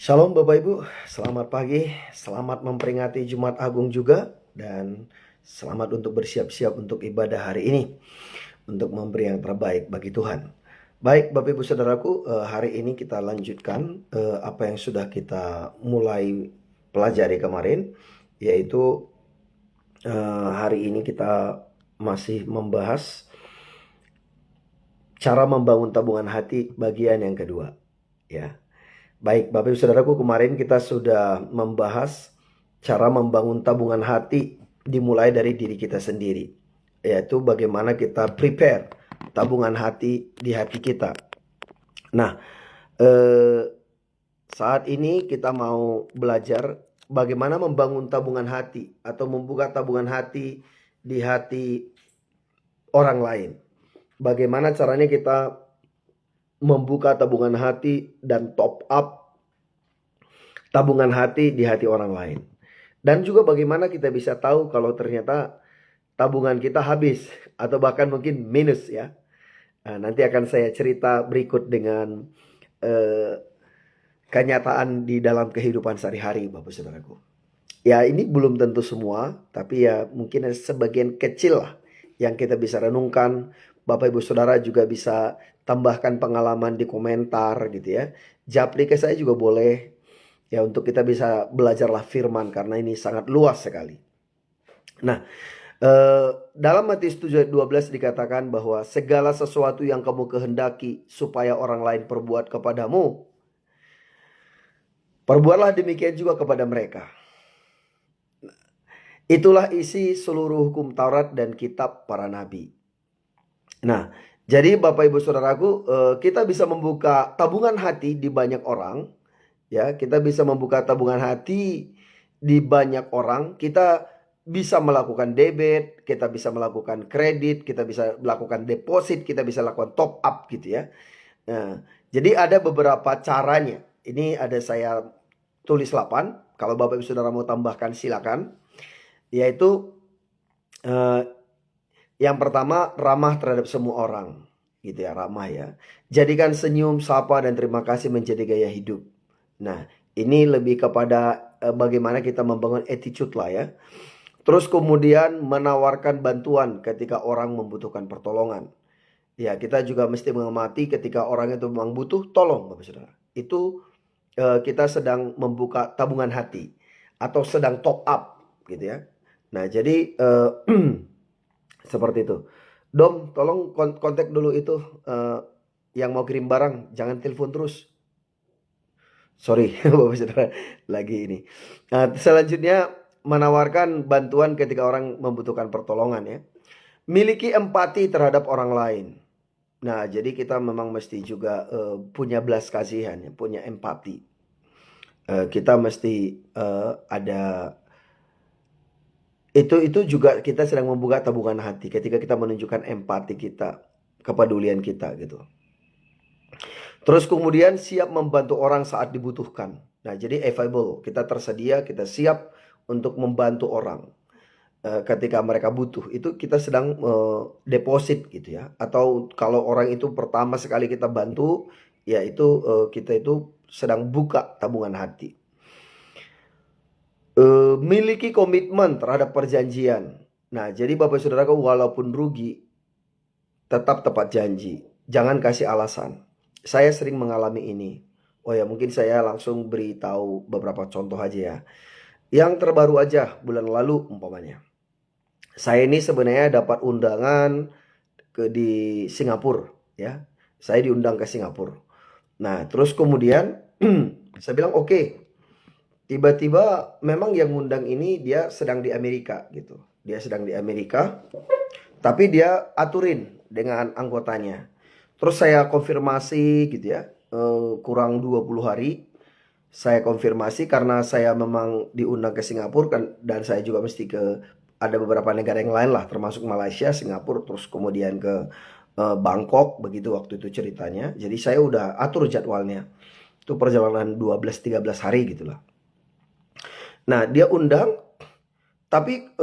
Shalom Bapak Ibu, selamat pagi, selamat memperingati Jumat Agung juga, dan selamat untuk bersiap-siap untuk ibadah hari ini, untuk memberi yang terbaik bagi Tuhan. Baik Bapak Ibu Saudaraku, hari ini kita lanjutkan apa yang sudah kita mulai pelajari kemarin, yaitu hari ini kita masih membahas cara membangun tabungan hati bagian yang kedua, ya. Baik, Bapak Ibu Saudaraku, kemarin kita sudah membahas cara membangun tabungan hati dimulai dari diri kita sendiri, yaitu bagaimana kita prepare tabungan hati di hati kita. Nah, saat ini kita mau belajar bagaimana membangun tabungan hati atau membuka tabungan hati di hati orang lain. Bagaimana caranya kita membuka tabungan hati dan top up tabungan hati di hati orang lain. Dan juga bagaimana kita bisa tahu kalau ternyata tabungan kita habis atau bahkan mungkin minus, ya. Nah, nanti akan saya cerita berikut dengan kenyataan di dalam kehidupan sehari-hari, Bapak Saudaraku. Ya, ini belum tentu semua, tapi ya mungkin sebagian kecil lah yang kita bisa renungkan. Bapak Ibu Saudara juga bisa tambahkan pengalaman di komentar gitu ya. Japri ke saya juga boleh. Ya, untuk kita bisa belajarlah firman karena ini sangat luas sekali. Nah, dalam Matius 7:12 dikatakan bahwa segala sesuatu yang kamu kehendaki supaya orang lain perbuat kepadamu, perbuatlah demikian juga kepada mereka. Itulah isi seluruh hukum Taurat dan kitab para nabi. Nah, jadi Bapak Ibu Saudaraku, kita bisa membuka tabungan hati di banyak orang. Ya, kita bisa membuka tabungan hati di banyak orang. Kita bisa melakukan debit, kita bisa melakukan kredit, kita bisa melakukan deposit, kita bisa lakukan top up gitu ya. Nah, jadi ada beberapa caranya. Ini ada saya tulis 8. Kalau Bapak Ibu Saudara mau tambahkan silakan. Yaitu yang pertama, ramah terhadap semua orang. Gitu ya, ramah ya. Jadikan senyum, sapa, dan terima kasih menjadi gaya hidup. Nah, ini lebih kepada bagaimana kita membangun attitude lah ya. Terus kemudian menawarkan bantuan ketika orang membutuhkan pertolongan. Ya, kita juga mesti mengamati ketika orang itu memang butuh, tolong Bapak Saudara. Itu kita sedang membuka tabungan hati atau sedang top up gitu ya. Nah, jadi seperti itu. Dom, tolong kontak dulu itu yang mau kirim barang, jangan telepon terus. Sorry, Bapak Saudara, lagi ini. Nah, selanjutnya menawarkan bantuan ketika orang membutuhkan pertolongan ya. Miliki empati terhadap orang lain. Nah, jadi kita memang mesti juga punya belas kasihan, ya, punya empati. Kita mesti ada itu juga kita sedang membuka tabungan hati ketika kita menunjukkan empati kita, kepedulian kita gitu. Terus kemudian siap membantu orang saat dibutuhkan. Nah, jadi available, kita tersedia, kita siap untuk membantu orang ketika mereka butuh. Itu kita sedang deposit gitu ya. Atau kalau orang itu pertama sekali kita bantu, ya itu kita itu sedang buka tabungan hati. Miliki komitmen terhadap perjanjian. Nah, jadi Bapak Saudara, walaupun rugi, tetap tepat janji. Jangan kasih alasan. Saya sering mengalami ini. Oh ya, mungkin saya langsung beritahu beberapa contoh aja ya. Yang terbaru aja bulan lalu umpamanya. Saya ini sebenarnya dapat undangan di Singapura ya. Saya diundang ke Singapura. Nah, terus kemudian saya bilang oke. Tiba-tiba memang yang ngundang ini dia sedang di Amerika gitu. Dia sedang di Amerika, tapi dia aturin dengan anggotanya. Terus saya konfirmasi gitu ya, kurang 20 hari. Saya konfirmasi karena saya memang diundang ke Singapura kan, dan saya juga mesti ke ada beberapa negara yang lain lah, termasuk Malaysia, Singapura, terus kemudian ke Bangkok begitu waktu itu ceritanya. Jadi saya udah atur jadwalnya. Itu perjalanan 12-13 hari gitulah. Nah, dia undang, tapi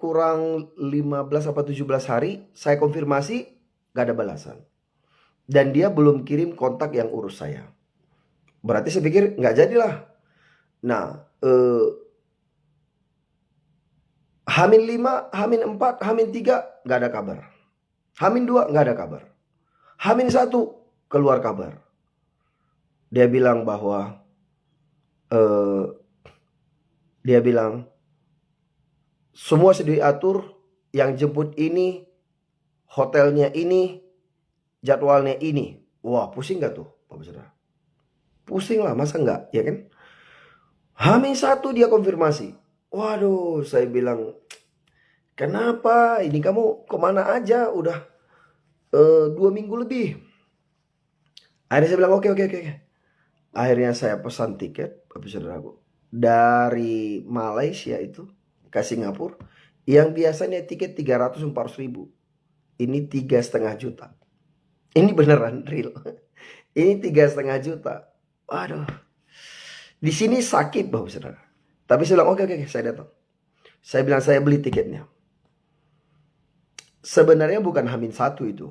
kurang 15 atau 17 hari saya konfirmasi gak ada balasan. Dan dia belum kirim kontak yang urus saya. Berarti saya pikir nggak jadilah. Nah, Hamin 5, Hamin 4, Hamin 3 nggak ada kabar. Hamin 2 nggak ada kabar. Hamin 1 keluar kabar. Dia bilang bahwa dia bilang semua sudah diatur, yang jemput ini, hotelnya ini, jadwalnya ini. Wah, pusing gak tuh, Bapak Saudara? Pusing lah, masa enggak, ya kan? Hamin 1 dia konfirmasi. Waduh, saya bilang, kenapa? Ini kamu kemana aja? Udah 2 minggu lebih. Akhirnya saya bilang, oke. Akhirnya saya pesan tiket, Bapak Saudaraku, dari Malaysia itu ke Singapura, yang biasanya tiket 300-400 ribu, ini 3,5 juta. Ini beneran real. Ini 3,5 juta. Waduh, di sini sakit Bapak Saudara. Tapi saya bilang oke, saya datang. Saya bilang saya beli tiketnya. Sebenarnya bukan Hamin 1 itu.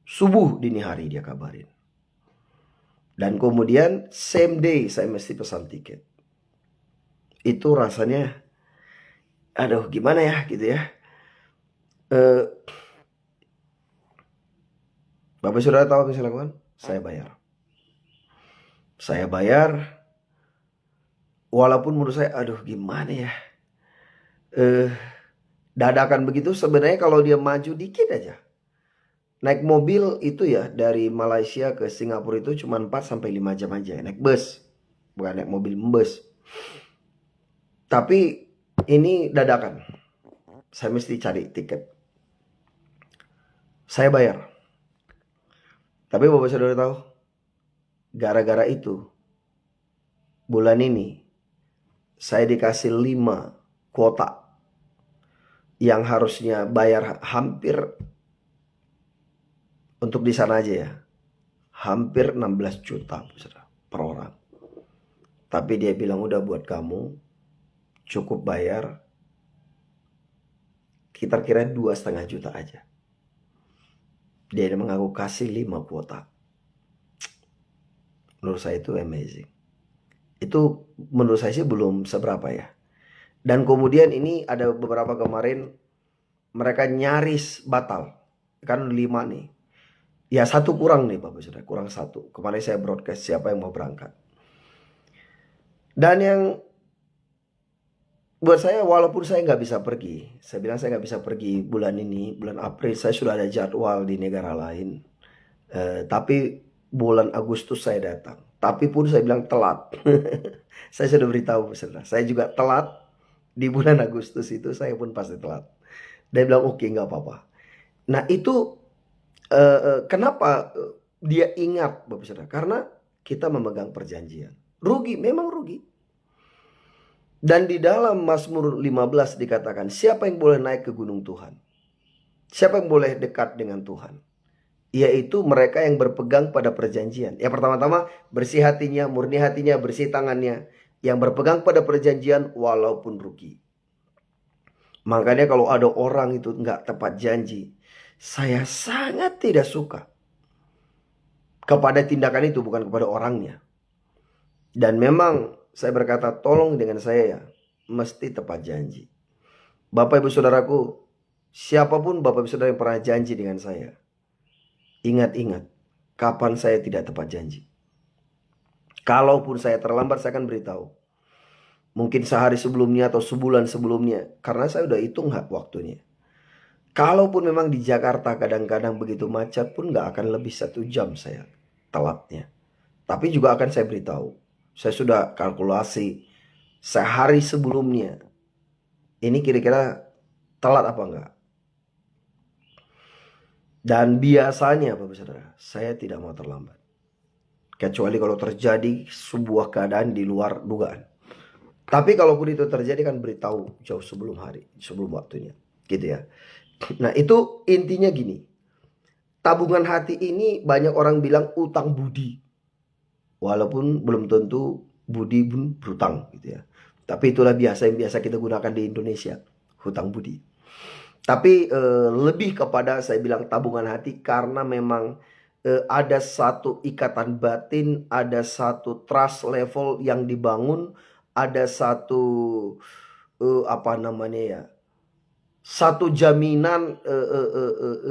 Subuh dini hari dia kabarin. Dan kemudian same day saya mesti pesan tiket. Itu rasanya, aduh gimana ya gitu ya. Bapak Saudara tahu apa yang saya lakukan? Saya bayar. Saya bayar. Walaupun menurut saya, aduh gimana ya. Dadakan begitu, sebenarnya kalau dia maju dikit aja. Naik mobil itu ya dari Malaysia ke Singapura itu cuma 4-5 jam aja. Naik bus, bukan naik mobil, bus. Tapi ini dadakan. Saya mesti cari tiket. Saya bayar. Tapi Bapak Saudara tahu, gara-gara itu bulan ini saya dikasih 5 kuota yang harusnya bayar hampir, untuk di sana aja ya, hampir 16 juta per orang. Tapi dia bilang udah buat kamu cukup bayar kira-kira 2,5 juta aja. Dia mengaku kasih 5 kuota. Menurut saya itu amazing. Itu menurut saya sih belum seberapa ya. Dan kemudian ini ada beberapa kemarin mereka nyaris batal. Kan 5 nih. Ya 1 kurang nih Bapak Saudara, kurang 1. Kemarin saya broadcast siapa yang mau berangkat. Dan yang buat saya, walaupun saya nggak bisa pergi, saya bilang saya nggak bisa pergi bulan ini, bulan April saya sudah ada jadwal di negara lain. Tapi bulan Agustus saya datang. Tapi pun saya bilang telat. Saya sudah beritahu saudara, saya juga telat di bulan Agustus itu, saya pun pasti telat. Dia bilang oke, nggak apa-apa. Nah itu kenapa dia ingat Bapak Saudara? Karena kita memegang perjanjian. Rugi, memang rugi. Dan di dalam Mazmur 15 dikatakan, siapa yang boleh naik ke gunung Tuhan? Siapa yang boleh dekat dengan Tuhan? Yaitu mereka yang berpegang pada perjanjian. Yang pertama-tama, bersih hatinya, murni hatinya, bersih tangannya. Yang berpegang pada perjanjian walaupun rugi. Makanya kalau ada orang itu nggak tepat janji, saya sangat tidak suka kepada tindakan itu, bukan kepada orangnya. Dan memang saya berkata, tolong dengan saya ya, mesti tepat janji. Bapak Ibu Saudaraku, siapapun Bapak Ibu Saudara yang pernah janji dengan saya, ingat-ingat kapan saya tidak tepat janji. Kalaupun saya terlambat, saya akan beritahu. Mungkin sehari sebelumnya atau sebulan sebelumnya, karena saya udah hitung waktunya. Kalaupun memang di Jakarta kadang-kadang begitu macet pun gak akan lebih 1 jam saya telatnya. Tapi juga akan saya beritahu. Saya sudah kalkulasi sehari sebelumnya. Ini kira-kira telat apa enggak. Dan biasanya Bapak Saudara, saya tidak mau terlambat. Kecuali kalau terjadi sebuah keadaan di luar dugaan. Tapi kalaupun itu terjadi kan beritahu jauh sebelum waktunya. Gitu ya. Nah itu intinya gini. Tabungan hati ini banyak orang bilang utang budi. Walaupun belum tentu budi pun berutang gitu ya. Tapi itulah biasa yang biasa kita gunakan di Indonesia. Hutang budi. Tapi lebih kepada saya bilang tabungan hati karena memang ada satu ikatan batin, ada satu trust level yang dibangun, ada satu apa namanya ya, satu jaminan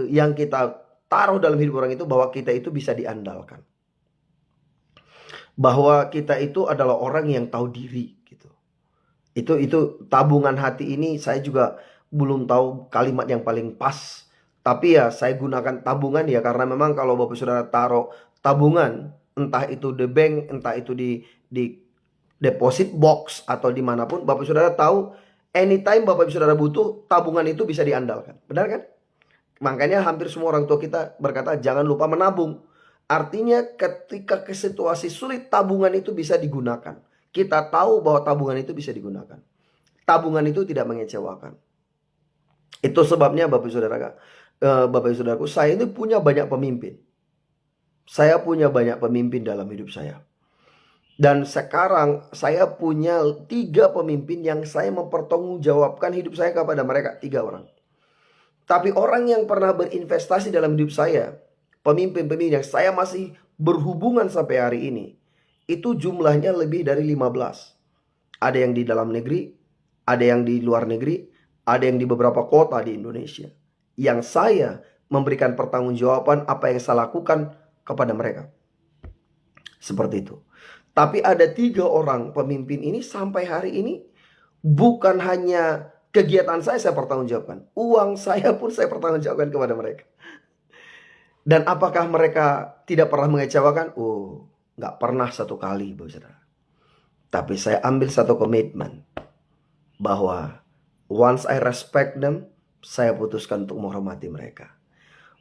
yang kita taruh dalam hidup orang itu bahwa kita itu bisa diandalkan, bahwa kita itu adalah orang yang tahu diri gitu. Itu tabungan hati ini saya juga belum tahu kalimat yang paling pas. Tapi ya saya gunakan tabungan ya karena memang kalau Bapak Saudara taruh tabungan, entah itu di bank, entah itu di deposit box atau dimanapun, Bapak Saudara tahu anytime Bapak Saudara butuh, tabungan itu bisa diandalkan. Benar kan? Makanya hampir semua orang tua kita berkata jangan lupa menabung. Artinya ketika ke situasi sulit, tabungan itu bisa digunakan. Kita tahu bahwa tabungan itu bisa digunakan. Tabungan itu tidak mengecewakan. Itu sebabnya Bapak Saudaraku, saya ini punya banyak pemimpin. Saya punya banyak pemimpin dalam hidup saya. Dan sekarang saya punya 3 pemimpin yang saya mempertanggungjawabkan hidup saya kepada mereka, 3 orang. Tapi orang yang pernah berinvestasi dalam hidup saya, pemimpin-pemimpin yang saya masih berhubungan sampai hari ini, itu jumlahnya lebih dari 15. Ada yang di dalam negeri, ada yang di luar negeri, ada yang di beberapa kota di Indonesia. Yang saya memberikan pertanggungjawaban apa yang saya lakukan kepada mereka. Seperti itu. Tapi ada 3 orang pemimpin ini sampai hari ini bukan hanya kegiatan saya pertanggungjawabkan. Uang saya pun saya pertanggungjawabkan kepada mereka. Dan apakah mereka tidak pernah mengecewakan? Oh, nggak pernah satu kali, Bapak Saudara. Tapi saya ambil satu komitmen bahwa once I respect them, saya putuskan untuk menghormati mereka.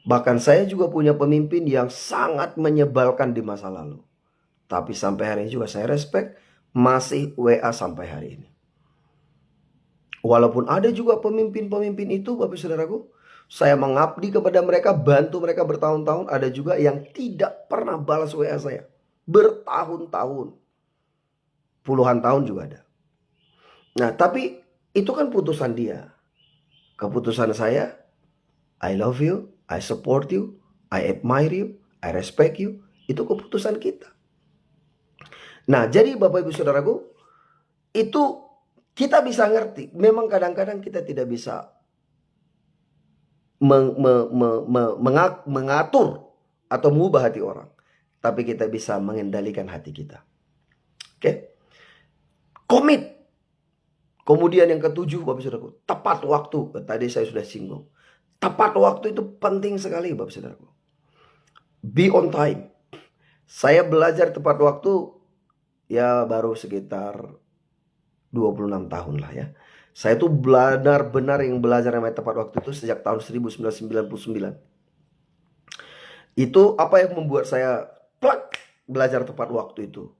Bahkan saya juga punya pemimpin yang sangat menyebalkan di masa lalu. Tapi sampai hari ini juga saya respect, masih WA sampai hari ini. Walaupun ada juga pemimpin-pemimpin itu, Bapak Saudaraku, saya mengabdi kepada mereka, bantu mereka bertahun-tahun. Ada juga yang tidak pernah balas WA saya. Bertahun-tahun. Puluhan tahun juga ada. Nah, tapi itu kan putusan dia. Keputusan saya, I love you, I support you, I admire you, I respect you. Itu keputusan kita. Nah, jadi Bapak Ibu Saudaraku, itu kita bisa ngerti. Memang kadang-kadang kita tidak bisa mengatur atau mengubah hati orang. Tapi kita bisa mengendalikan hati kita. Oke? Komit. Kemudian yang ketujuh, Bapak Saudaraku, tepat waktu. Tadi saya sudah singgung. Tepat waktu itu penting sekali, Bapak Saudaraku. Be on time. Saya belajar tepat waktu ya baru sekitar 26 tahun lah ya. Saya tuh benar-benar yang belajar namanya tepat waktu itu sejak tahun 1999. Itu apa yang membuat saya belajar tepat waktu itu.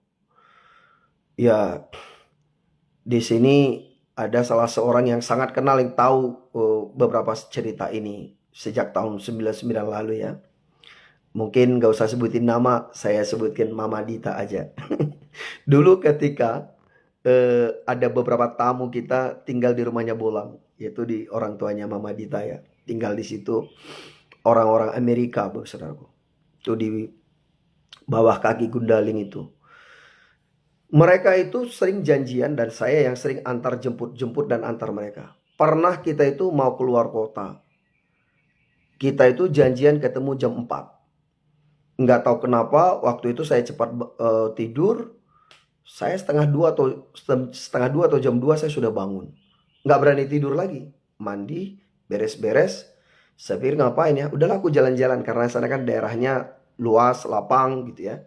Ya, di sini ada salah seorang yang sangat kenal yang tahu beberapa cerita ini sejak tahun 99 lalu ya. Mungkin gak usah sebutin nama, saya sebutkan Mama Dita aja. Dulu ketika ada beberapa tamu kita tinggal di rumahnya Bolang, yaitu di orang tuanya Mama Dita ya. Tinggal di situ orang-orang Amerika, saudaraku. Itu di bawah kaki Gundaling itu. Mereka itu sering janjian dan saya yang sering antar jemput dan antar mereka. Pernah kita itu mau keluar kota. Kita itu janjian ketemu jam 4. Nggak tahu kenapa waktu itu saya cepat tidur. Saya setengah 2 atau jam 2 saya sudah bangun. Nggak berani tidur lagi. Mandi, beres-beres. Saya pikir ngapain ya? Udahlah aku jalan-jalan karena sana kan daerahnya luas, lapang gitu ya.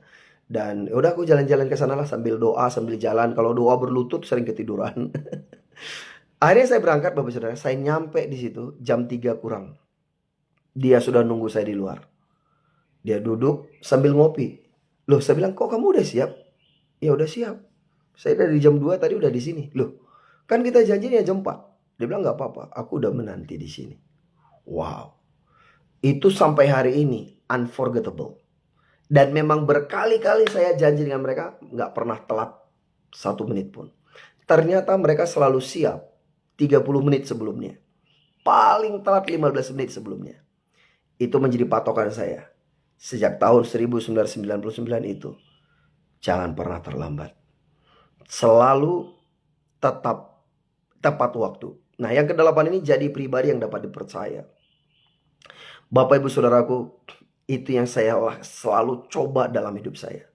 Dan udah aku jalan-jalan ke sana lah sambil doa, sambil jalan. Kalau doa berlutut sering ketiduran. Akhirnya saya berangkat, Bapak Saudara. Saya nyampe di situ jam 3 kurang. Dia sudah nunggu saya di luar. Dia duduk sambil ngopi. Loh, saya bilang, kok kamu udah siap? Ya udah siap. Saya dari jam 2 tadi udah di sini. Loh, kan kita janjinya jam 4. Dia bilang nggak apa-apa, aku udah menanti di sini. Wow. Itu sampai hari ini unforgettable. Dan memang berkali-kali saya janji dengan mereka, nggak pernah telat 1 menit pun. Ternyata mereka selalu siap 30 menit sebelumnya. Paling telat 15 menit sebelumnya. Itu menjadi patokan saya. sejak tahun 1999 itu, jangan pernah terlambat. Selalu tetap tepat waktu. Nah, yang ke-8 ini jadi pribadi yang dapat dipercaya. Bapak Ibu Saudaraku, itu yang saya selalu coba dalam hidup saya.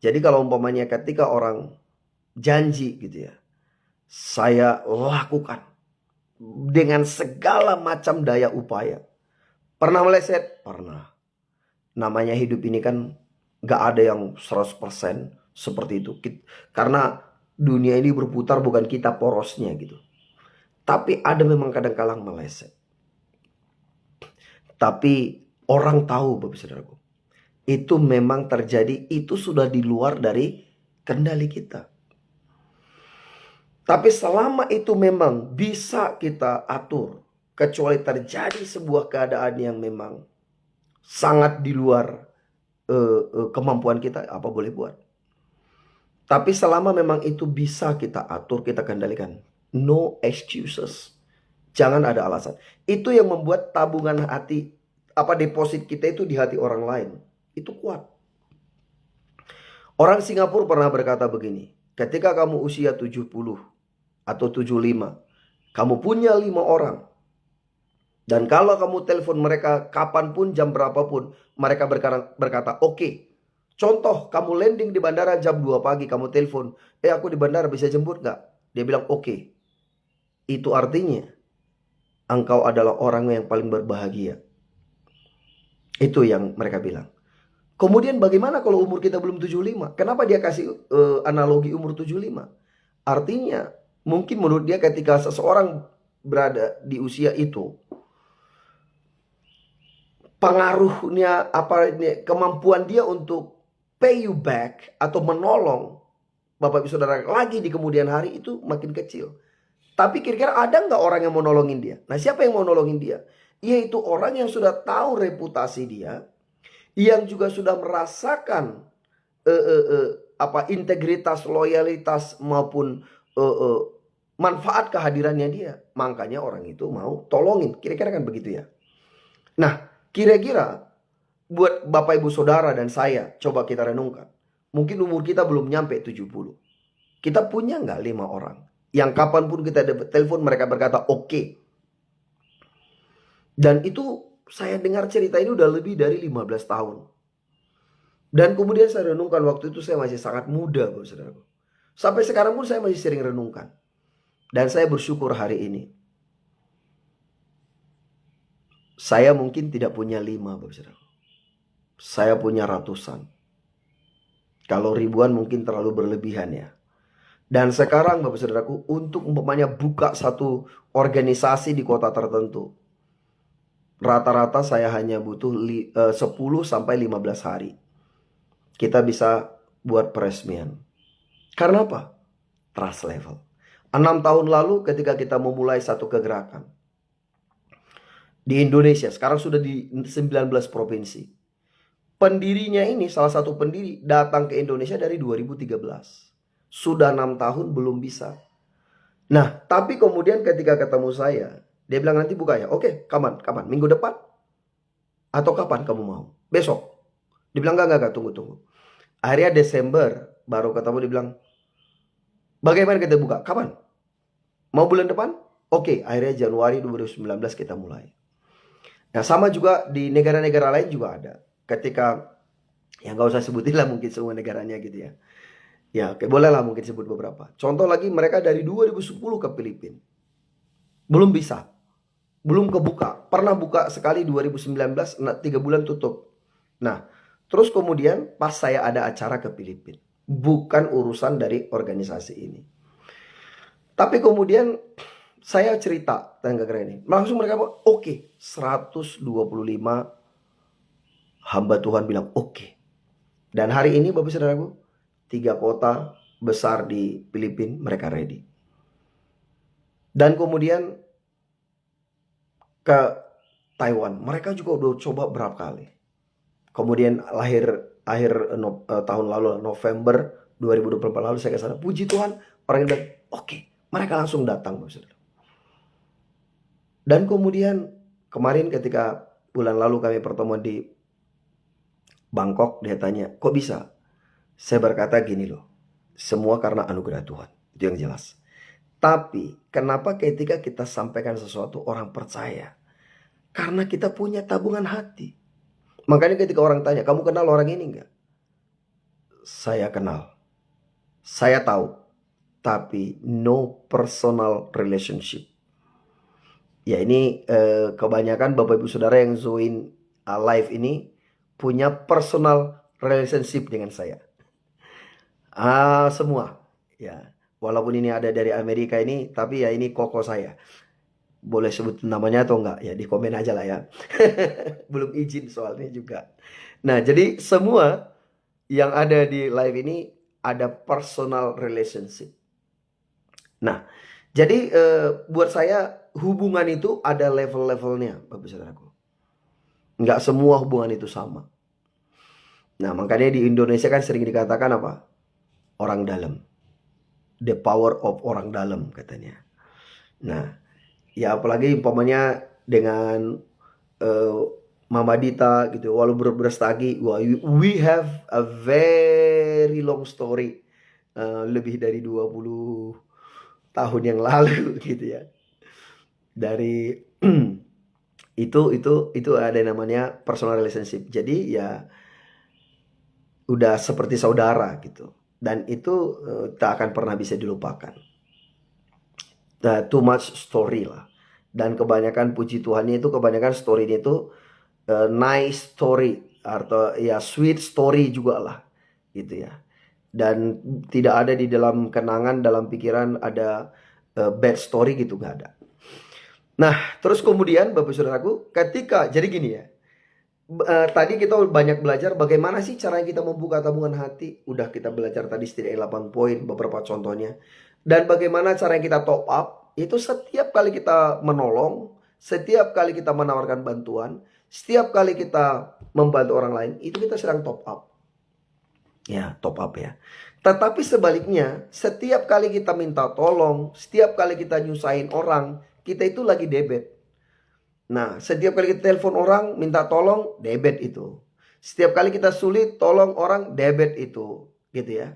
Jadi kalau umpamanya ketika orang janji gitu ya, saya lakukan dengan segala macam daya upaya. Pernah meleset? Pernah. Namanya hidup ini kan gak ada yang 100% seperti itu. Karena dunia ini berputar, bukan kita porosnya gitu. Tapi ada memang kadang-kadang meleset. Tapi orang tahu Bapak Saudaraku, itu memang terjadi, itu sudah di luar dari kendali kita. Tapi selama itu memang bisa kita atur, kecuali terjadi sebuah keadaan yang memang sangat di luar kemampuan kita, apa boleh buat. Tapi selama memang itu bisa kita atur, kita kendalikan, no excuses. Jangan ada alasan. Itu yang membuat tabungan hati, deposit kita itu di hati orang lain, itu kuat. Orang Singapura pernah berkata begini, ketika kamu usia 70 atau 75, kamu punya 5 orang. Dan kalau kamu telepon mereka kapanpun, jam berapapun, mereka berkata oke. Contoh, kamu landing di bandara jam 2 pagi, kamu telepon, aku di bandara, bisa jemput gak? Dia bilang oke. Itu artinya engkau adalah orang yang paling berbahagia. Itu yang mereka bilang. Kemudian bagaimana kalau umur kita belum 75? Kenapa dia kasih analogi umur 75? Artinya mungkin menurut dia ketika seseorang berada di usia itu, pengaruhnya kemampuan dia untuk pay you back atau menolong Bapak Ibu Saudara lagi di kemudian hari itu makin kecil. Tapi kira-kira ada nggak orang yang mau nolongin dia? Nah, siapa yang mau nolongin dia? Yaitu orang yang sudah tahu reputasi dia, yang juga sudah merasakan integritas, loyalitas maupun manfaat kehadirannya dia. Makanya orang itu mau tolongin. Kira-kira kan begitu ya. Nah, kira-kira buat Bapak Ibu Saudara dan saya, coba kita renungkan. Mungkin umur kita belum nyampe 70. Kita punya nggak 5 orang? Yang kapanpun kita dapat telepon mereka berkata oke. Dan itu saya dengar cerita ini udah lebih dari 15 tahun. Dan kemudian saya renungkan, waktu itu saya masih sangat muda Bapak Saudaraku. Sampai sekarang pun saya masih sering renungkan. Dan saya bersyukur hari ini. Saya mungkin tidak punya 5 Bapak Saudaraku. Saya punya ratusan. Kalau ribuan mungkin terlalu berlebihan ya. Dan sekarang Bapak Saudaraku, untuk umpamanya buka satu organisasi di kota tertentu, rata-rata saya hanya butuh 10 sampai 15 hari. Kita bisa buat peresmian. Karena apa? Trust level. 6 tahun lalu ketika kita memulai satu kegerakan di Indonesia, sekarang sudah di 19 provinsi. Pendirinya ini, salah satu pendiri datang ke Indonesia dari 2013. Sudah 6 tahun belum bisa. Nah, tapi kemudian ketika ketemu saya, dia bilang nanti buka ya. Oke, kapan? Minggu depan? Atau kapan kamu mau? Besok. Dia bilang enggak, tunggu. Akhirnya Desember baru ketemu, dia bilang, bagaimana kita buka? Kapan? Mau bulan depan? Oke, akhirnya Januari 2019 kita mulai. Nah, sama juga di negara-negara lain juga ada. Ketika, ya nggak usah sebutin lah mungkin semua negaranya gitu ya. Ya, oke, boleh lah mungkin sebut beberapa. Contoh lagi, mereka dari 2010 ke Filipina. Belum bisa. Belum kebuka. Pernah buka sekali 2019, 3 bulan tutup. Nah, terus kemudian pas saya ada acara ke Filipina. Bukan urusan dari organisasi ini. Tapi kemudian saya cerita tentang keren ini. Langsung mereka bilang, oke, 125 hamba Tuhan bilang oke. Dan hari ini Bapak Saudaraku, 3 kota besar di Filipina mereka ready. Dan kemudian ke Taiwan, mereka juga udah coba berapa kali. Kemudian akhir tahun lalu, November 2024 lalu saya ke sana. Puji Tuhan, orang yang bilang oke, mereka langsung datang Bapak Saudara. Dan kemudian kemarin ketika bulan lalu kami pertemuan di Bangkok, dia tanya, kok bisa? Saya berkata gini loh, semua karena anugerah Tuhan. Itu yang jelas. Tapi kenapa ketika kita sampaikan sesuatu orang percaya? Karena kita punya tabungan hati. Makanya ketika orang tanya, kamu kenal orang ini enggak? Saya kenal. Saya tahu. Tapi no personal relationship. Ya ini kebanyakan Bapak Ibu Saudara yang join live ini punya personal relationship dengan saya. Semua. Ya. Walaupun ini ada dari Amerika ini, tapi ya ini koko saya. Boleh sebut namanya atau enggak? Ya di komen aja lah ya. Belum izin soalnya juga. Nah, jadi semua yang ada di live ini ada personal relationship. Nah, jadi buat saya hubungan itu ada level-levelnya, Bapak Saudaraku. Enggak semua hubungan itu sama. Nah, makanya di Indonesia kan sering dikatakan apa? Orang dalam. The power of orang dalam katanya. Nah, ya apalagi umpamanya dengan Mama Dita gitu, walau berstagi, we have a very long story, lebih dari 20 tahun yang lalu gitu ya. Dari itu ada namanya personal relationship. Jadi ya udah seperti saudara gitu. Dan itu tak akan pernah bisa dilupakan. Too much story lah. Dan kebanyakan puji Tuhannya itu kebanyakan story-nya itu nice story atau ya sweet story juga lah gitu ya. Dan tidak ada di dalam kenangan, dalam pikiran ada bad story gitu, nggak ada. Nah, terus kemudian Bapak Saudaraku, ketika jadi gini ya. Tadi kita banyak belajar bagaimana sih cara kita membuka tabungan hati. Udah kita belajar tadi setidaknya 8 poin, beberapa contohnya. Dan bagaimana cara kita top up. Itu setiap kali kita menolong, setiap kali kita menawarkan bantuan, setiap kali kita membantu orang lain, itu kita sedang top up. Ya, top up ya. Tetapi sebaliknya, setiap kali kita minta tolong, setiap kali kita nyusahin orang, kita itu lagi debit. Nah, setiap kali kita telepon orang minta tolong, debit itu. Setiap kali kita sulit tolong orang, debit itu, gitu ya.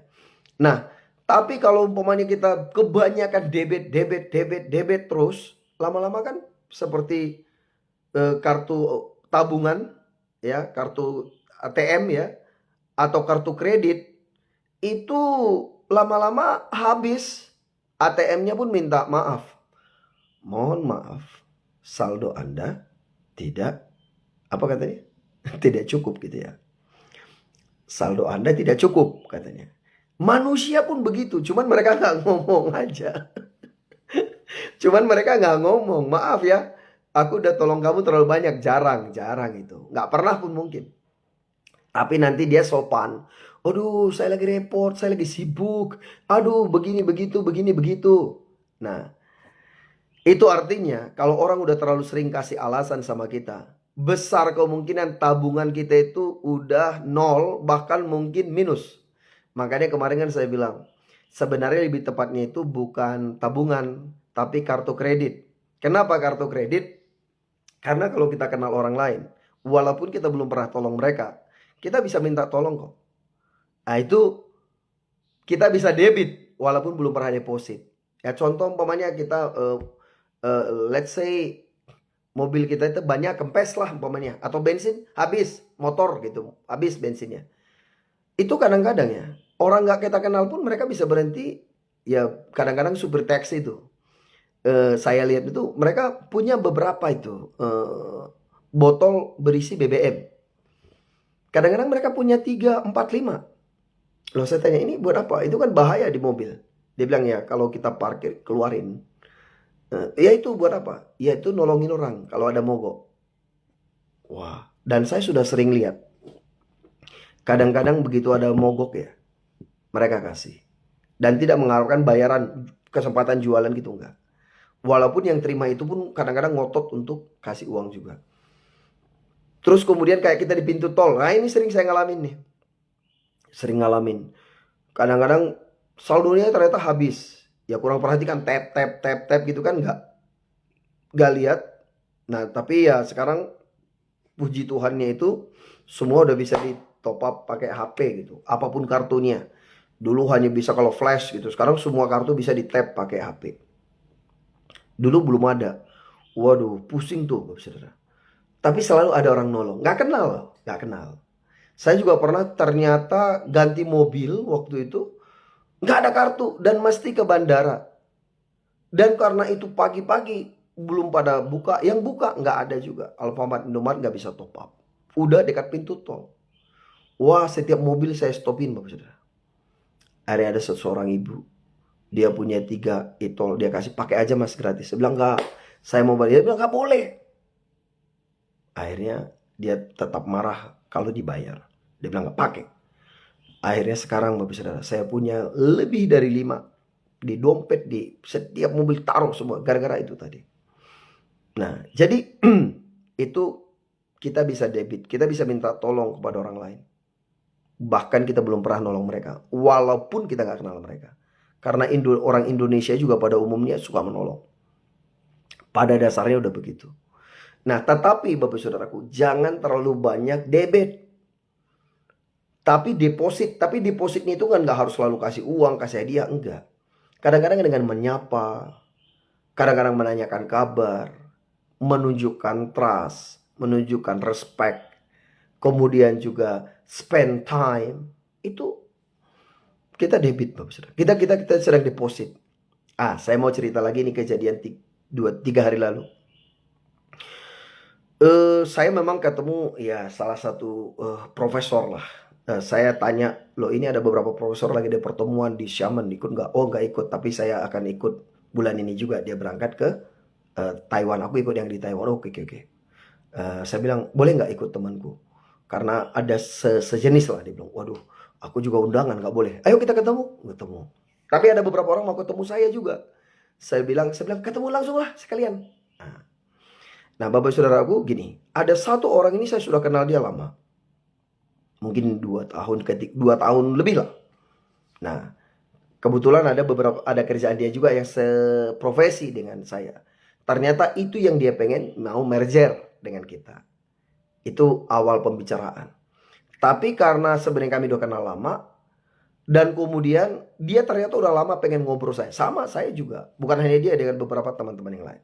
Nah, tapi kalau umpamanya kita kebanyakan debit terus, lama-lama kan seperti kartu tabungan, ya, kartu ATM ya, atau kartu kredit, itu lama-lama habis. ATM-nya pun minta maaf. Mohon maaf, saldo Anda tidak, apa katanya? Tidak cukup gitu ya. Saldo Anda tidak cukup katanya. Manusia pun begitu, cuman mereka nggak ngomong aja. Cuman mereka nggak ngomong, maaf ya, aku udah tolong kamu terlalu banyak, jarang itu. Nggak pernah pun mungkin. Tapi nanti dia sopan. Aduh, saya lagi repot, saya lagi sibuk. Aduh, begini begitu, begini begitu. Nah, itu artinya kalau orang udah terlalu sering kasih alasan sama kita, besar kemungkinan tabungan kita itu udah nol, bahkan mungkin minus. Makanya kemarin kan saya bilang, sebenarnya lebih tepatnya itu bukan tabungan, tapi kartu kredit. Kenapa kartu kredit? Karena kalau kita kenal orang lain, walaupun kita belum pernah tolong mereka, kita bisa minta tolong kok. Nah itu kita bisa debit walaupun belum pernah deposit. Ya contoh umpamanya kita let's say mobil kita itu banyak kempes lah umpamanya, atau bensin habis, motor gitu habis bensinnya. Itu kadang-kadang ya orang nggak kita kenal pun mereka bisa berhenti. Ya kadang-kadang supir taksi itu saya lihat itu mereka punya beberapa itu botol berisi BBM. Kadang-kadang mereka punya 3, 4, 5. Loh saya tanya ini buat apa? Itu kan bahaya di mobil. Dia bilang ya kalau kita parkir keluarin. Ya itu buat apa? Ya itu nolongin orang kalau ada mogok. Wah, dan saya sudah sering lihat. Kadang-kadang begitu ada mogok ya, mereka kasih. Dan tidak mengharapkan bayaran, kesempatan jualan gitu enggak. Walaupun yang terima itu pun kadang-kadang ngotot untuk kasih uang juga. Terus kemudian kayak kita di pintu tol. Nah ini sering saya ngalamin nih. Sering ngalamin. Kadang-kadang saldonya ternyata habis. Ya kurang perhatikan tap gitu kan nggak lihat. Nah tapi ya sekarang puji Tuhannya itu semua udah bisa top up pakai HP gitu. Apapun kartunya. Dulu hanya bisa kalau flash gitu. Sekarang semua kartu bisa di tap pakai HP. Dulu belum ada. Waduh, pusing tuh, Bapak Saudara. Tapi selalu ada orang nolong. Nggak kenal loh, nggak kenal. Saya juga pernah ternyata ganti mobil waktu itu. Nggak ada kartu dan mesti ke bandara. Dan karena itu pagi-pagi belum pada buka. Yang buka nggak ada juga. Alfamart, Indomaret nggak bisa top up. Udah dekat pintu tol. Wah, setiap mobil saya stopin, Bapak Saudara. Akhirnya ada seseorang ibu. Dia punya 3 e-tol. Dia kasih, pakai aja mas gratis. Saya bilang nggak. Saya mau bayar. Dia bilang nggak boleh. Akhirnya dia tetap marah kalau dibayar. Dia bilang nggak pakai. Akhirnya sekarang Bapak Saudara, saya punya lebih dari 5 di dompet, di setiap mobil taruh semua gara-gara itu tadi. Nah, jadi itu kita bisa debit, kita bisa minta tolong kepada orang lain. Bahkan kita belum pernah nolong mereka, walaupun kita nggak kenal mereka. Karena orang Indonesia juga pada umumnya suka menolong. Pada dasarnya udah begitu. Nah, tetapi Bapak Saudaraku, jangan terlalu banyak debit. Tapi depositnya itu kan nggak harus selalu kasih uang, kasih hadiah, enggak. Kadang-kadang dengan menyapa, kadang-kadang menanyakan kabar, menunjukkan trust, menunjukkan respect, kemudian juga spend time, itu kita debit, Bapak Saudara. Kita sedang deposit. Saya mau cerita lagi nih kejadian 2-3 hari lalu. Saya memang ketemu ya salah satu profesor lah. Saya tanya, loh ini ada beberapa profesor lagi ada pertemuan di Xiamen, ikut nggak? Oh nggak ikut, tapi saya akan ikut bulan ini juga. Dia berangkat ke Taiwan, aku ikut yang di Taiwan. Oke. Saya bilang, boleh nggak ikut temanku? Karena ada sejenis lah. Dia bilang, waduh aku juga undangan, nggak boleh. Ayo kita ketemu. Tapi ada beberapa orang mau ketemu saya juga. Saya bilang ketemu langsung lah sekalian. Nah Bapak Saudaraku gini, ada satu orang ini saya sudah kenal dia lama. Mungkin 2 tahun lebih lah. Nah, kebetulan ada kerjaan dia juga yang seprofesi dengan saya. Ternyata itu yang dia pengen, mau merger dengan kita. Itu awal pembicaraan. Tapi karena sebenarnya kami udah kenal lama, dan kemudian dia ternyata udah lama pengen ngobrol saya. Sama saya juga. Bukan hanya dia, dengan beberapa teman-teman yang lain.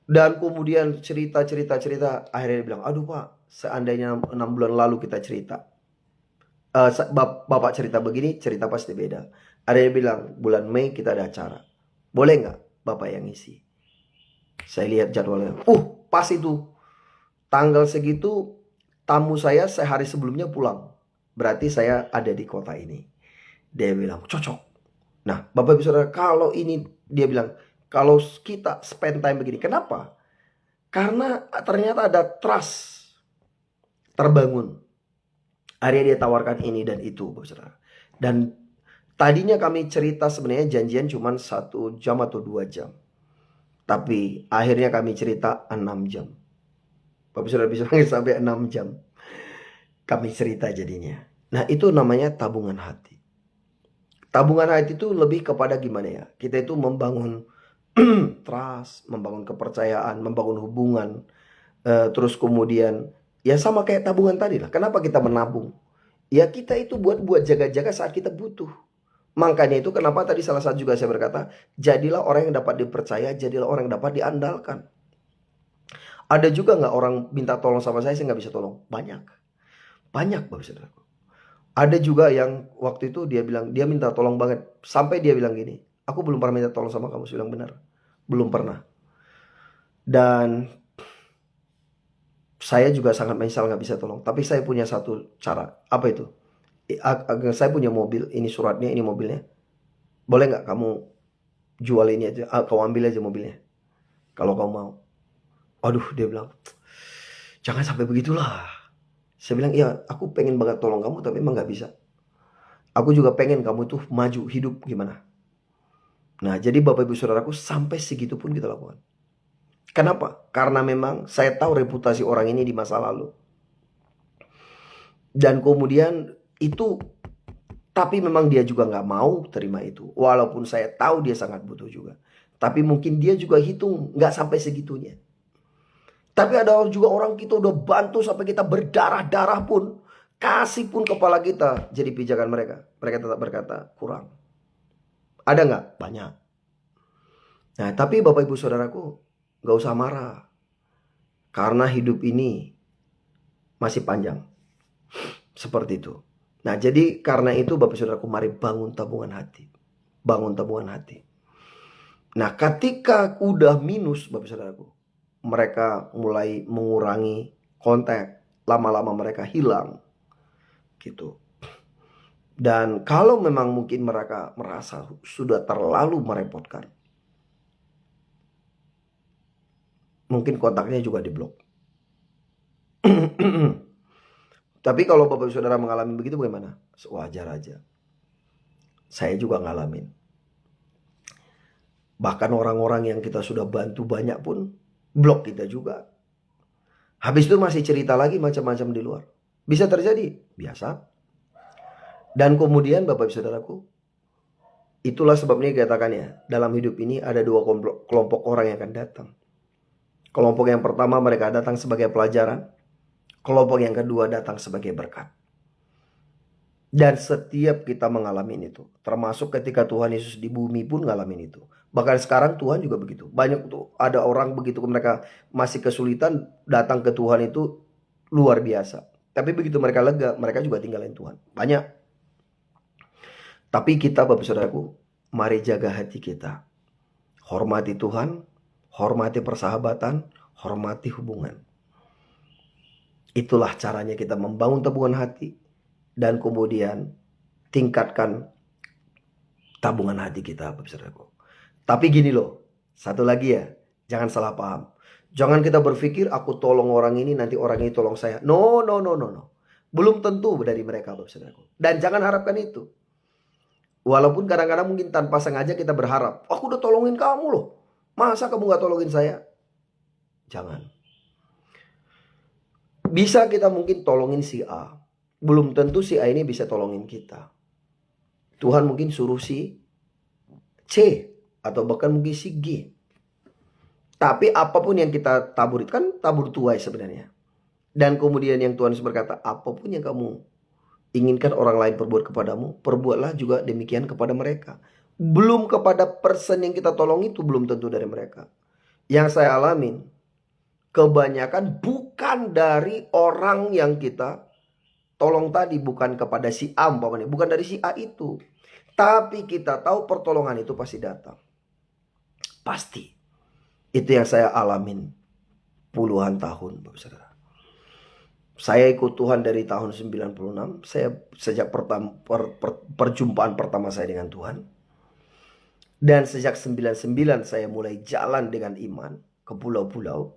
Dan kemudian cerita. Akhirnya dia bilang, aduh Pak, seandainya 6 bulan lalu kita cerita. Bapak cerita begini, cerita pasti beda. Ada yang bilang, bulan Mei kita ada acara. Boleh nggak Bapak yang isi? Saya lihat jadwalnya. Pas itu. Tanggal segitu, tamu saya sehari sebelumnya pulang. Berarti saya ada di kota ini. Dia bilang, cocok. Nah, Bapak Saudara, kalau ini, dia bilang, kalau kita spend time begini, kenapa? Karena ternyata ada trust terbangun. Akhirnya dia tawarkan ini dan itu, Bapak Saudara. Dan tadinya kami cerita sebenarnya janjian cuma 1 jam atau 2 jam. Tapi akhirnya kami cerita 6 jam. Bapak Saudara bisa sampai 6 jam. Kami cerita jadinya. Nah itu namanya tabungan hati. Tabungan hati itu lebih kepada gimana ya? Kita itu membangun trust, membangun kepercayaan, membangun hubungan. Terus kemudian ya sama kayak tabungan tadi lah. Kenapa kita menabung? Ya kita itu buat jaga-jaga saat kita butuh. Makanya itu kenapa tadi salah satu juga saya berkata, jadilah orang yang dapat dipercaya, jadilah orang yang dapat diandalkan. Ada juga nggak orang minta tolong sama saya nggak bisa tolong? Banyak Bapak Saudara. Ada juga yang waktu itu dia bilang, dia minta tolong banget. Sampai dia bilang gini, aku belum pernah minta tolong sama kamu. Saya bilang benar, belum pernah. Dan saya juga sangat menyesal nggak bisa tolong. Tapi saya punya satu cara. Apa itu? Saya punya mobil, ini suratnya, ini mobilnya. Boleh nggak kamu jual ini aja, kau ambil aja mobilnya. Kalau kau mau. Aduh, dia bilang, jangan sampai begitulah. Saya bilang, iya aku pengen banget tolong kamu, tapi emang gak bisa. Aku juga pengen kamu tuh maju hidup gimana. Nah jadi Bapak Ibu Saudaraku, sampai segitu pun kita lakukan. Kenapa? Karena memang saya tahu reputasi orang ini di masa lalu. Dan kemudian itu, tapi memang dia juga gak mau terima itu. Walaupun saya tahu dia sangat butuh juga. Tapi mungkin dia juga hitung gak sampai segitunya. Tapi ada juga orang kita udah bantu sampai kita berdarah-darah pun. Kasih pun kepala kita jadi pijakan mereka. Mereka tetap berkata kurang. Ada nggak? Banyak. Nah, tapi Bapak Ibu Saudaraku, nggak usah marah. Karena hidup ini masih panjang. Seperti itu. Nah, jadi karena itu Bapak Saudaraku, mari bangun tabungan hati. Bangun tabungan hati. Nah, ketika udah minus Bapak Saudaraku, mereka mulai mengurangi kontak. Lama-lama mereka hilang. Gitu. Dan kalau memang mungkin mereka merasa sudah terlalu merepotkan, mungkin kontaknya juga diblok. Tapi kalau Bapak Saudara mengalami begitu bagaimana? Wajar aja. Saya juga ngalamin. Bahkan orang-orang yang kita sudah bantu banyak pun blok kita juga. Habis itu masih cerita lagi macam-macam di luar. Bisa terjadi, biasa. Dan kemudian Bapak Saudaraku, itulah sebabnya dikatakan ya, dalam hidup ini ada dua kelompok orang yang akan datang. Kelompok yang pertama mereka datang sebagai pelajaran. Kelompok yang kedua datang sebagai berkat. Dan setiap kita mengalami itu. Termasuk ketika Tuhan Yesus di bumi pun ngalamin itu. Bahkan sekarang Tuhan juga begitu. Banyak tuh ada orang begitu mereka masih kesulitan datang ke Tuhan itu luar biasa. Tapi begitu mereka lega, mereka juga tinggalin Tuhan. Banyak. Tapi kita Bapak Saudaraku, mari jaga hati kita. Hormati Tuhan, hormati persahabatan, hormati hubungan. Itulah caranya kita membangun tabungan hati. Dan kemudian tingkatkan tabungan hati kita Bapak Saudaraku. Tapi gini loh, satu lagi ya, jangan salah paham. Jangan kita berpikir aku tolong orang ini nanti orang ini tolong saya. No. Belum tentu dari mereka Bapak Saudaraku. Dan jangan harapkan itu. Walaupun kadang-kadang mungkin tanpa sengaja kita berharap, aku udah tolongin kamu loh. Masa kamu gak tolongin saya? Jangan. Bisa kita mungkin tolongin si A. Belum tentu si A ini bisa tolongin kita. Tuhan mungkin suruh si C. Atau bahkan mungkin si G. Tapi apapun yang kita tabur itu kan tabur tuai sebenarnya. Dan kemudian yang Tuhan Yesus berkata, apapun yang kamu inginkan orang lain perbuat kepadamu, perbuatlah juga demikian kepada mereka. Belum kepada person yang kita tolong itu belum tentu dari mereka. Yang saya alamin, kebanyakan bukan dari orang yang kita tolong tadi, bukan kepada si A, bukan dari si A itu. Tapi kita tahu pertolongan itu pasti datang. Pasti. Itu yang saya alamin puluhan tahun, Bapak Saudara. Saya ikut Tuhan dari tahun 96. Saya sejak perjumpaan pertama saya dengan Tuhan. Dan sejak 99 saya mulai jalan dengan iman ke pulau-pulau.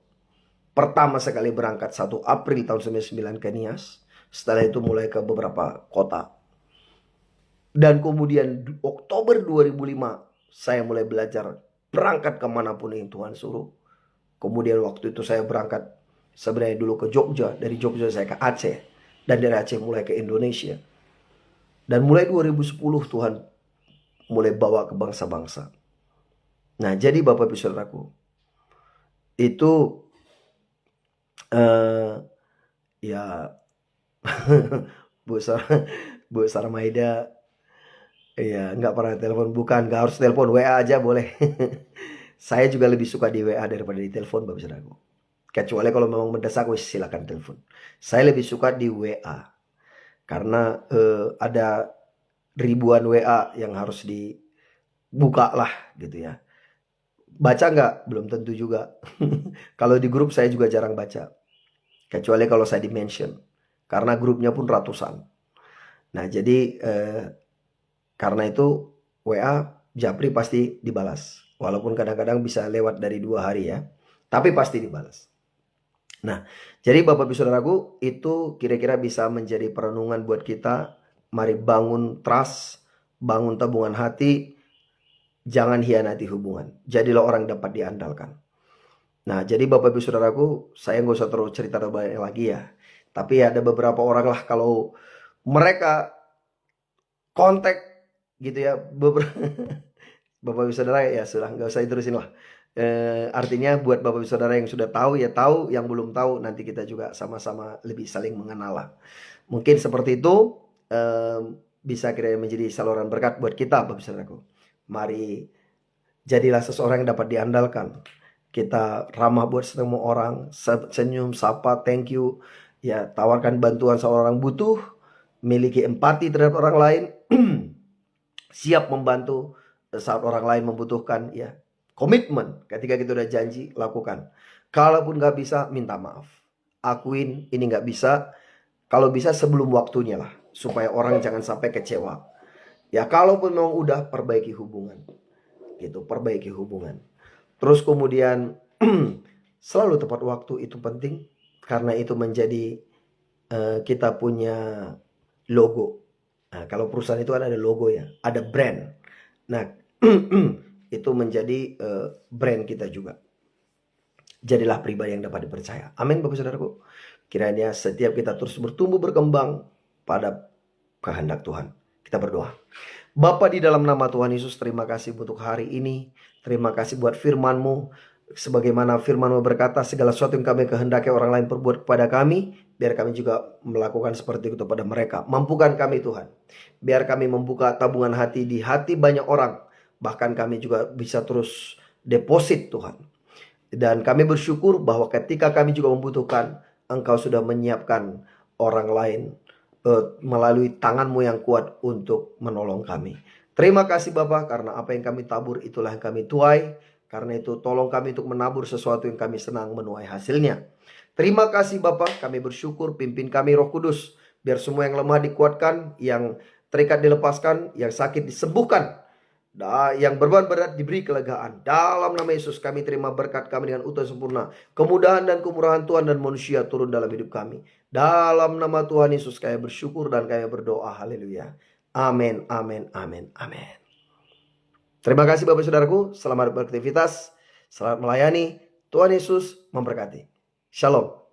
Pertama sekali berangkat 1 April tahun 99 ke Nias. Setelah itu mulai ke beberapa kota. Dan kemudian Oktober 2005 saya mulai belajar berangkat kemanapun yang Tuhan suruh. Kemudian waktu itu saya berangkat sebenarnya dulu ke Jogja. Dari Jogja saya ke Aceh. Dan dari Aceh mulai ke Indonesia. Dan mulai 2010 Tuhan mulai bawa ke bangsa-bangsa. Nah jadi Bapak Ibu Saudaraku, itu ya Bu Sarmaida ya nggak pernah telepon, bukan nggak harus telepon, WA aja boleh. Saya juga lebih suka di WA daripada di telepon Bapak Saudaraku. Kecuali kalau memang mendesak wis silakan telepon. Saya lebih suka di WA karena ada ribuan WA yang harus dibuka lah gitu ya. Baca nggak? Belum tentu juga. Kalau di grup saya juga jarang baca. Kecuali kalau saya di-mention. Karena grupnya pun ratusan. Nah jadi karena itu WA Japri pasti dibalas. Walaupun kadang-kadang bisa lewat dari 2 hari ya. Tapi pasti dibalas. Nah jadi Bapak Ibu Saudaraku, itu kira-kira bisa menjadi perenungan buat kita. Mari bangun trust, bangun tabungan hati. Jangan hianati hubungan. Jadilah orang dapat diandalkan. Nah jadi Bapak Ibu Saudaraku, saya nggak usah terus cerita banyak lagi ya. Tapi ada beberapa orang lah kalau mereka kontak gitu ya, Bapak Ibu Saudara ya sudah nggak usah diterusin lah. Artinya buat Bapak Ibu Saudara yang sudah tahu ya tahu, yang belum tahu nanti kita juga sama-sama lebih saling mengenal lah. Mungkin seperti itu bisa kiranya menjadi saluran berkat buat kita, Bapak Saudaraku. Mari jadilah seseorang yang dapat diandalkan. Kita ramah buat semua orang, senyum, sapa, thank you. Ya, tawarkan bantuan seorang butuh, miliki empati terhadap orang lain, siap membantu saat orang lain membutuhkan. Ya, komitmen ketika kita udah janji, lakukan. Kalaupun gak bisa, minta maaf. Akuin ini gak bisa. Kalau bisa sebelum waktunya lah, supaya orang jangan sampai kecewa. Ya, kalaupun memang udah, perbaiki hubungan. Gitu, perbaiki hubungan. Terus kemudian selalu tepat waktu itu penting, karena itu menjadi kita punya logo. Nah, kalau perusahaan itu kan ada logo ya, ada brand. Nah, itu menjadi brand kita juga. Jadilah pribadi yang dapat dipercaya. Amin, Bapak Saudaraku. Kiranya setiap kita terus bertumbuh berkembang pada kehendak Tuhan. Kita berdoa. Bapa, di dalam nama Tuhan Yesus, terima kasih untuk hari ini. Terima kasih buat firman-Mu. Sebagaimana firman-Mu berkata, segala sesuatu yang kami kehendaki orang lain perbuat kepada kami, biar kami juga melakukan seperti itu pada mereka. Mampukan kami Tuhan. Biar kami membuka tabungan hati di hati banyak orang. Bahkan kami juga bisa terus deposit Tuhan. Dan kami bersyukur bahwa ketika kami juga membutuhkan, Engkau sudah menyiapkan orang lain melalui tangan-Mu yang kuat untuk menolong kami. Terima kasih Bapa, karena apa yang kami tabur itulah yang kami tuai. Karena itu tolong kami untuk menabur sesuatu yang kami senang menuai hasilnya. Terima kasih Bapa, kami bersyukur, pimpin kami Roh Kudus. Biar semua yang lemah dikuatkan, yang terikat dilepaskan, yang sakit disembuhkan, yang beban berat diberi kelegaan. Dalam nama Yesus kami terima berkat kami dengan utuh sempurna. Kemudahan dan kemurahan Tuhan dan manusia turun dalam hidup kami. Dalam nama Tuhan Yesus kami bersyukur dan kami berdoa. Haleluya. Amin, amin, amin, amin. Terima kasih Bapak Saudaraku. Selamat beraktivitas. Selamat melayani. Tuhan Yesus memberkati. Shalom.